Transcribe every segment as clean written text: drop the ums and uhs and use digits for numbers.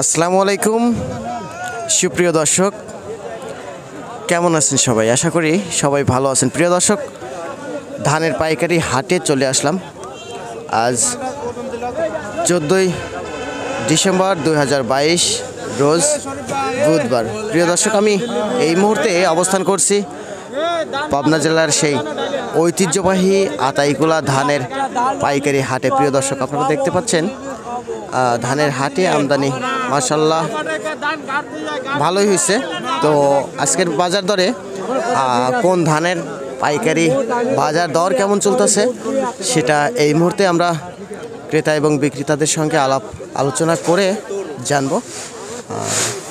আসসালামু আলাইকুম সুপ্রিয় দর্শক, কেমন আছেন সবাই? আশা করি সবাই ভালো আছেন। প্রিয় দর্শক, ধানের পাইকারি হাটে চলে আসলাম। আজ 14ই ডিসেম্বর 2022 রোজ বুধবার। প্রিয় দর্শক, আমি এই মুহূর্তে অবস্থান করছি পাবনা জেলার সেই ঐতিহ্যবাহী আতাইকুলা ধানের পাইকারি হাটে। প্রিয় দর্শক, আপনারা দেখতে পাচ্ছেন ধানের হাটে আমদানি মাশাআল্লাহ ভালোই হয়েছে। তো আজকের বাজার দরে কোন ধানের পাইকারি বাজার দর কেমন চলতেছে সেটা এই মুহূর্তে আমরা ক্রেতা এবং বিক্রেতাদের সঙ্গে আলোচনা করে জানব।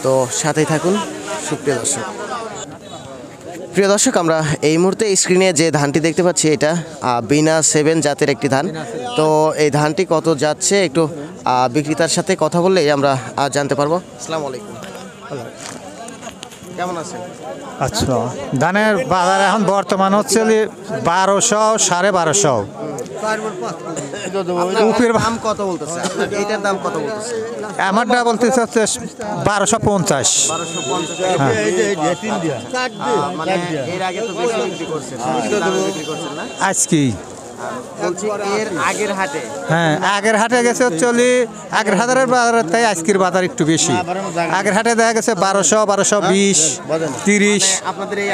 তো সাথেই থাকুন সুপ্রিয় দর্শক। প্রিয় দর্শক, আমরা এই মুহূর্তে স্ক্রিনে যে ধানটি দেখতে পাচ্ছি এটা বিনা 7 জাতের একটি ধান। তো এই ধানটি কত যাচ্ছে একটু বিক্রেতার সাথে কথা বললেই আমরা জানতে পারবো। আসসালামু আলাইকুম, কেমন আছেন? আচ্ছা, ধানের বাজার এখন বর্তমান হচ্ছে 1200 1250। দাম কত বলতেছে? এইটার দাম কত বলতেছে? আমারটা বলতেছে হচ্ছে 1250। মানে এর আগে তো বেশি বিক্রি করছেন না? আজকে বলছি এর আগের হাটে, হ্যাঁ, আগের হাটে গেছে হচ্ছে আগের হাজারের বাজারের তাই আজকের বাজার একটু বেশি। আগের হাটে দেখা গেছে 1200 1220 30। আপনাদের এই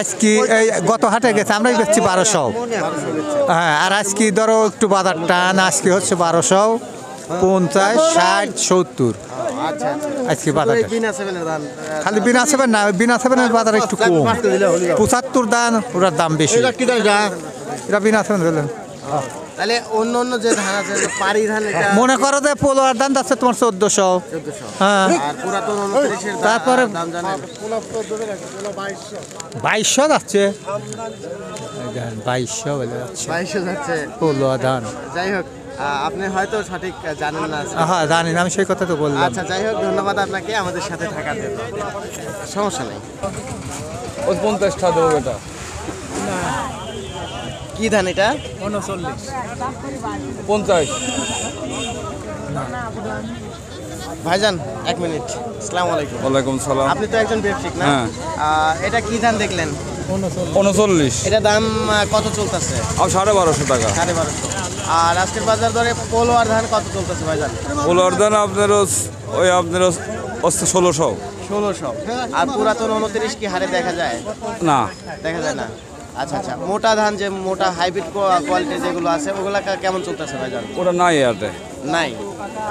আজকে এই গত হাটে গেছে আমরা বেচছি 1200। হ্যাঁ, আর আজকে ধরো একটু বাজার টান, আজকে হচ্ছে 1250 60 70। আজকে বাজার খালি বিনা 7 না, বিনা 7-এর বাজার একটু কম। 75 দান, ওটার দাম বেশি। এটা বিনা 7 হলেন। তাহলে অন্য অন্য যে ধান আছে পারি ধান, এটা মনে করো যে পোলোয়ার দাম যাচ্ছে তোমার 1400। হ্যাঁ, আর পুরাতন 29-এর তারপরে দাম জানেন 2200 যাচ্ছে। 2200 বলে যাচ্ছে 2200 যাচ্ছে পোলোয়ার ধান। যাই হোক, আপনি হয়তো সঠিক জানেন না। হ্যাঁ, জানি না, আমি সেই কথা তো বললাম। আচ্ছা, যাই হোক, ধন্যবাদ আপনাকে আমাদের সাথে থাকার জন্য। সমস্যা নেই। 50টা দেবো বেটা। কি ধান এটা? 50। ভাইজান এক মিনিট। আসসালামু আলাইকুম। ওয়ালাইকুম সালাম। আপনি তো একজন ব্যবসায়িক না? হ্যাঁ। এটা কি ধান দেখলেন? 39। এটা দাম কত চলতেছে? 1250 টাকা। 1250। আর আজকের বাজার দরে পোলোয়ার ধান কত চলতেছে ভাইজান? পোলার দান আপনার আপনার 1600। 1600। আর পুরাতন 29 কি হারে দেখা যায়? না, দেখা যায় না। আচ্ছা আচ্ছা, মোটা ধান যে মোটা হাইব্রিড কোয়ালিটির যেগুলো আছে ওগুলা কেমন চলতেছে ভাইজান? ওটা নাই এতে। নাই।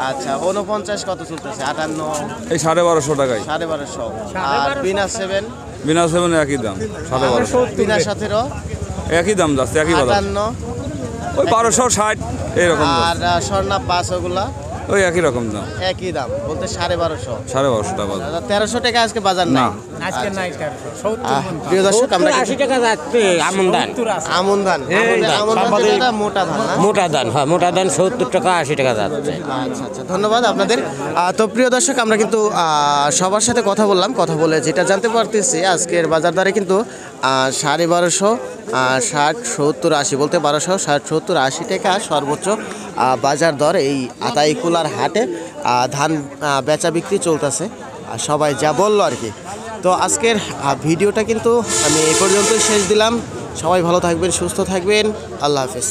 আচ্ছা, 49 কত চলতেছে? 58। এই 1250 টাকায়। 1250। আর বিনা 7? বিনা 7 একই দাম, 1250। বিনা 17? একই দাম যাচ্ছে, একই বাজার। 58। ওই 1260 এইরকম। আর স্বর্ণা 5 ওগুলা ওই একই রকম দাম, একই দাম, বলতে 1250। 1250 টাকা বাজার। 1300 টাকা আজকে বাজার না। আজকে নাই প্রিয় দর্শক, আমরা 80 টাকা যাচ্ছে আমন ধান। আমন ধান, আমন ধান যেটা মোটা ধান না? মোটা ধান, হ্যাঁ, মোটা ধান 70 টাকা 80 টাকা যাচ্ছে। আচ্ছা আচ্ছা, ধন্যবাদ আপনাদের। তো প্রিয় দর্শক, আমরা কিন্তু সবার সাথে কথা বললাম। কথা বলে যেটা জানতে পারতেছি আজকের বাজার দরে কিন্তু 1250 60 70 80, বলতে 1200 60 70 80 টাকা সর্বোচ্চ বাজার দর এই আতাইকুলার হাটে ধান বেচা বিক্রি চলতেছে। সবাই যা বললো আর কি। তো আজকের ভিডিওটা কিন্তু আমি এই পর্যন্তই শেষ দিলাম। সবাই ভালো থাকবেন, সুস্থ থাকবেন। আল্লাহ হাফেজ।